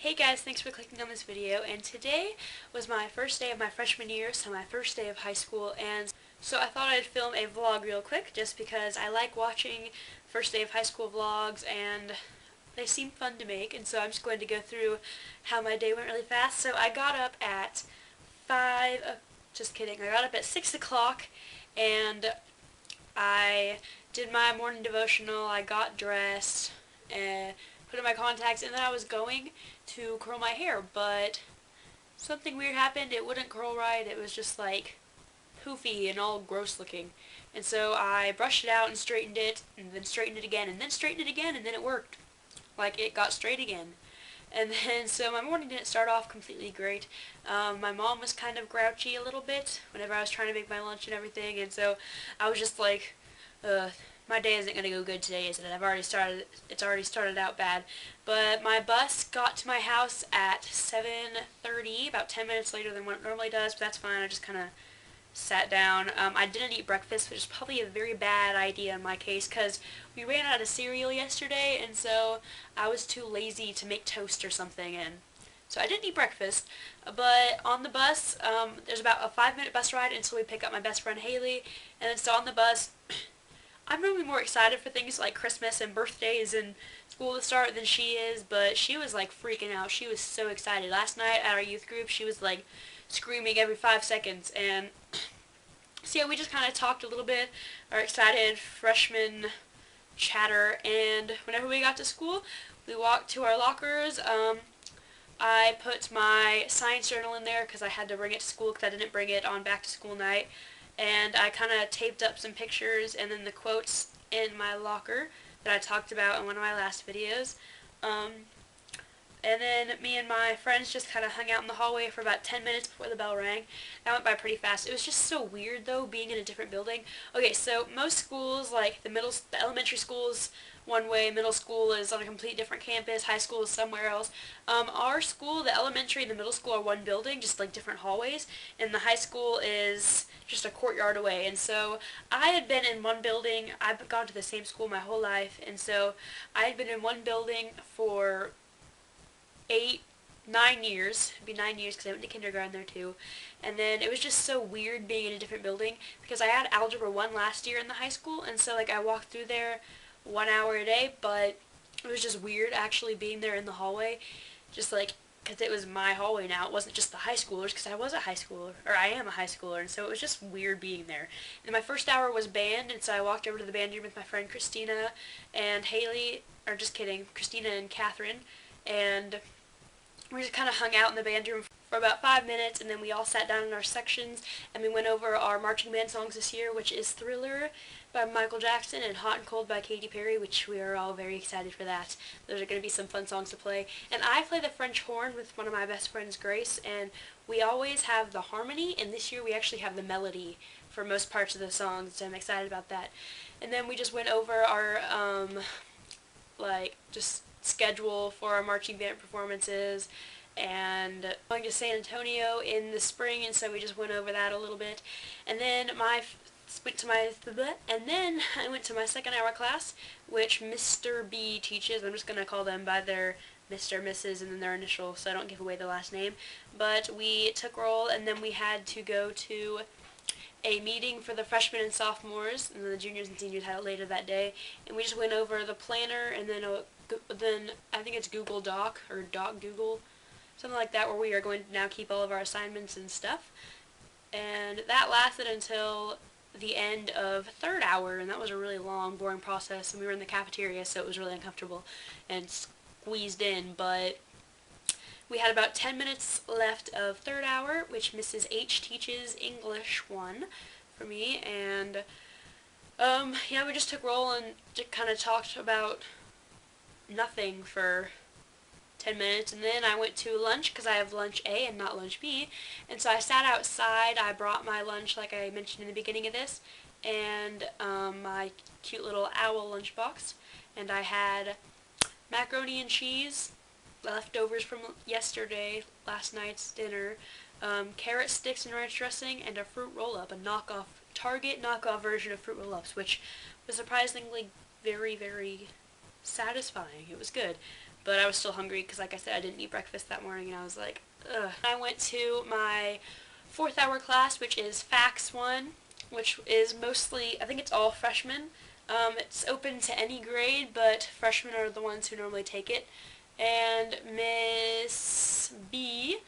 Hey guys, thanks for clicking on this video, and today was my first day of my freshman year, so my first day of high school, and so I thought I'd film a vlog real quick just because I like watching first day of high school vlogs and they seem fun to make, and so I'm just going to go through how my day went really fast. So I got up at 5, just kidding, I got up at 6 o'clock and I did my morning devotional, I got dressed, and put in my contacts, and then I was going to curl my hair, but something weird happened. It wouldn't curl right. It was just like poofy and all gross looking. And so I brushed it out and straightened it, and then straightened it again, and then straightened it again, and then it worked. Like, it got straight again. And then, so my morning didn't start off completely great. My mom was kind of grouchy a little bit whenever I was trying to make my lunch and everything, and so I was just like, my day isn't going to go good today, is it? It's already started out bad. But my bus got to my house at 7:30, about 10 minutes later than what it normally does, but that's fine. I just kind of sat down. I didn't eat breakfast, which is probably a very bad idea in my case, because we ran out of cereal yesterday, and so I was too lazy to make toast or something, and so I didn't eat breakfast. But on the bus, there's about a 5-minute bus ride until we pick up my best friend Haley, and then so on the bus, I'm normally more excited for things like Christmas and birthdays and school to start than she is, but she was like freaking out. She was so excited. Last night at our youth group, she was like screaming every 5 seconds, and so yeah, we just kind of talked a little bit, our excited freshman chatter, and whenever we got to school, we walked to our lockers. I put my science journal in there because I had to bring it to school because I didn't bring it on back to school night, and I kind of taped up some pictures and then the quotes in my locker that I talked about in one of my last videos. And then me and my friends just kind of hung out in the hallway for about 10 minutes before the bell rang. That went by pretty fast. It was just so weird, though, being in a different building. Okay, so most schools, like the elementary schools, one way, middle school is on a completely different campus, high school is somewhere else. Our school, the elementary and the middle school are one building, just like different hallways, and the high school is just a courtyard away. And so I had been in one building, I've gone to the same school my whole life, and so I had been in one building for 9 years. It'd be 9 years because I went to kindergarten there too. And then it was just so weird being in a different building because I had Algebra 1 last year in the high school, and so like I walked through there 1 hour a day, but it was just weird actually being there in the hallway, just like because it was my hallway now. It wasn't just the high schoolers because I was a high schooler, or I am a high schooler, and so it was just weird being there. And my first hour was band, and so I walked over to the band room with my friend Christina and Haley, or just kidding, Christina and Catherine, and we just kind of hung out in the band room for about 5 minutes, and then we all sat down in our sections, and we went over our marching band songs this year, which is Thriller by Michael Jackson and Hot and Cold by Katy Perry, which we are all very excited for that. Those are going to be some fun songs to play. And I play the French horn with one of my best friends, Grace, and we always have the harmony, and this year we actually have the melody for most parts of the songs, so I'm excited about that. And then we just went over our, just schedule for our marching band performances, and going to San Antonio in the spring, and so we just went over that a little bit. And then I went to my second hour class, which Mr. B teaches. I'm just going to call them by their Mr., Mrs., and then their initial, so I don't give away the last name. But we took roll, and then we had to go to a meeting for the freshmen and sophomores, and then the juniors and seniors had it later that day, and we just went over the planner, and then I think it's Google Doc, or Doc Google, something like that, where we are going to now keep all of our assignments and stuff. And that lasted until the end of third hour, and that was a really long, boring process, and we were in the cafeteria, so it was really uncomfortable and squeezed in, but we had about 10 minutes left of third hour, which Mrs. H teaches English 1 for me, and yeah, we just took roll and just kind of talked about nothing for 10 minutes, and then I went to lunch because I have lunch A and not lunch B, and so I sat outside. I brought my lunch like I mentioned in the beginning of this, and my cute little owl lunchbox, and I had macaroni and cheese, leftovers from last night's dinner, carrot sticks and ranch dressing, and a fruit roll-up, a Target knockoff version of fruit roll-ups, which was surprisingly very, very satisfying. It was good. but I was still hungry because, like I said, I didn't eat breakfast that morning, and I was like, ugh. I went to my 4th hour class, which is Facts 1, which is mostly, I think it's all freshmen. It's open to any grade, but freshmen are the ones who normally take it. And Miss B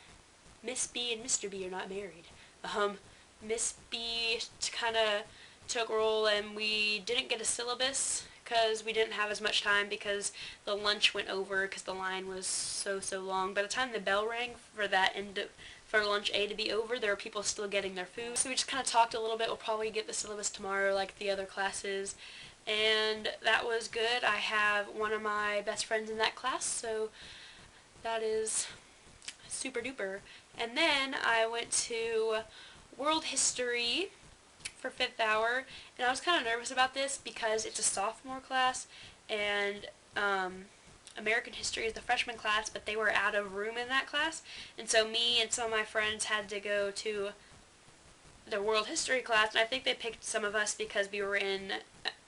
and Mr. B are not married. Miss B kind of took roll, and we didn't get a syllabus because we didn't have as much time because the lunch went over because the line was so long. By the time the bell rang for lunch A to be over, there were people still getting their food. So we just kind of talked a little bit. We'll probably get the syllabus tomorrow like the other classes. And that was good. I have one of my best friends in that class, so that is super duper. And then I went to World History for 5th hour, and I was kind of nervous about this because it's a sophomore class, and American History is the freshman class, but they were out of room in that class, and so me and some of my friends had to go to the World History class, and I think they picked some of us because we were in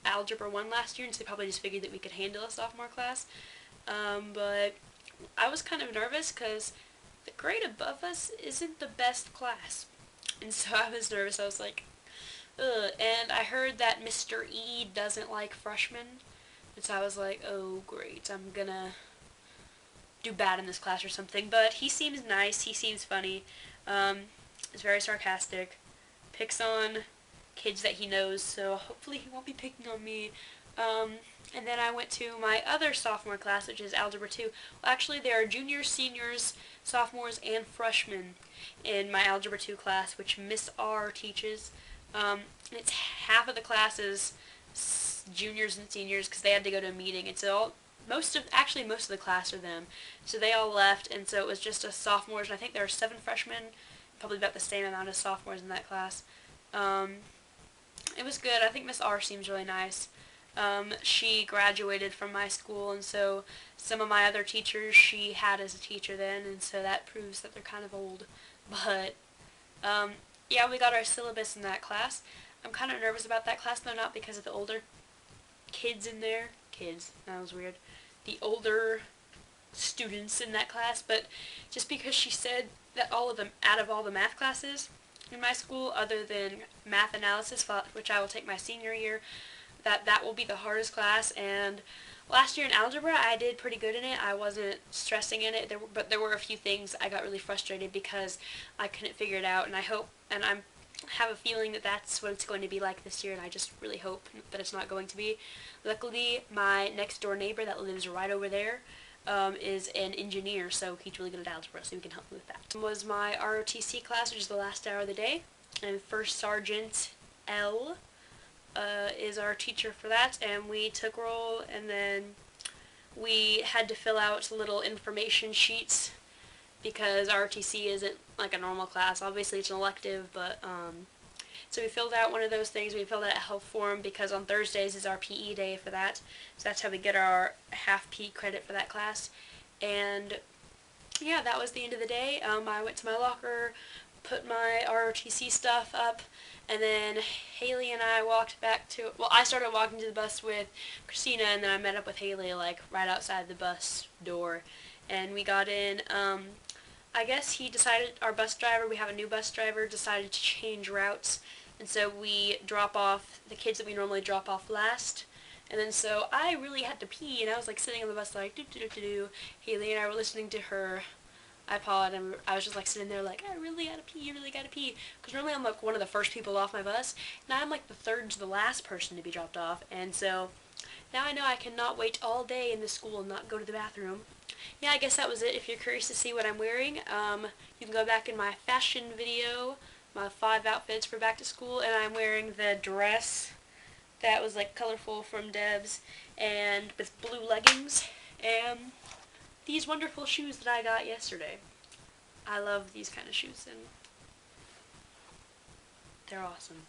Algebra 1 last year, and so they probably just figured that we could handle a sophomore class. But I was kind of nervous because the grade above us isn't the best class, and so I was nervous. I was like, ugh. And I heard that Mr. E doesn't like freshmen, and so I was like, oh great, I'm gonna do bad in this class or something. But he seems nice, he seems funny, is very sarcastic, picks on kids that he knows, so hopefully he won't be picking on me. And then I went to my other sophomore class, which is Algebra 2. Well, actually, there are juniors, seniors, sophomores, and freshmen in my Algebra 2 class, which Miss R teaches. It's half of the class is juniors and seniors because they had to go to a meeting. It's all most of the class are them. So they all left, and so it was just us sophomores, and I think there are 7 freshmen, probably about the same amount of sophomores in that class. It was good. I think Miss R seems really nice. She graduated from my school, and so some of my other teachers she had as a teacher then, and so that proves that they're kind of old. But, yeah, we got our syllabus in that class. I'm kind of nervous about that class, though, not because of the older kids in there. Kids, that was weird. The older students in that class, but just because she said that out of all the math classes in my school, other than math analysis, which I will take my senior year, that will be the hardest class. And last year in algebra, I did pretty good in it. I wasn't stressing in it, but there were a few things I got really frustrated because I couldn't figure it out, and I have a feeling that that's what it's going to be like this year, and I just really hope that it's not going to be. Luckily, my next door neighbor that lives right over there is an engineer, so he's really good at algebra, so he can help me with that. It was my ROTC class, which is the last hour of the day, and First Sergeant L is our teacher for that, and we took roll, and then we had to fill out little information sheets because ROTC isn't like a normal class. Obviously it's an elective, but so we filled out one of those things. We filled out a health form because on Thursdays is our PE day for that, so that's how we get our half P credit for that class. And yeah, that was the end of the day. I went to my locker, put my ROTC stuff up, and then Haley and I walked back to, well, I started walking to the bus with Christina, and then I met up with Haley like right outside the bus door, and we got in. I guess he decided, our bus driver, we have a new bus driver, decided to change routes, and so we drop off the kids that we normally drop off last. And then so I really had to pee, and I was like sitting on the bus like do. Haley and I were listening to her iPod, and I was just like sitting there like, I really gotta pee, you really gotta pee. Because normally I'm like one of the first people off my bus, and I'm like the third to the last person to be dropped off. And so now I know I cannot wait all day in this school and not go to the bathroom. Yeah, I guess that was it. If you're curious to see what I'm wearing, you can go back in my fashion video, my 5 outfits for back to school, and I'm wearing the dress that was like colorful from Deb's, and with blue leggings, and these wonderful shoes that I got yesterday. I love these kind of shoes, and they're awesome.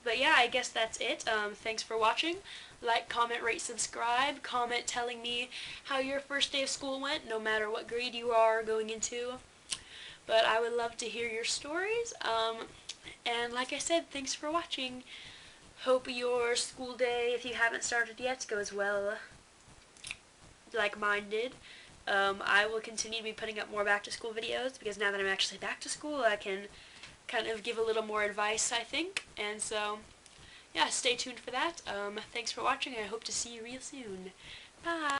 But yeah, I guess that's it. Thanks for watching. Like, comment, rate, subscribe. Comment telling me how your first day of school went, no matter what grade you are going into. But I would love to hear your stories. And like I said, thanks for watching. Hope your school day, if you haven't started yet, goes well like mine did. I will continue to be putting up more back to school videos because now that I'm actually back to school, I can kind of give a little more advice, I think. And so, yeah, stay tuned for that. Thanks for watching. I hope to see you real soon. Bye!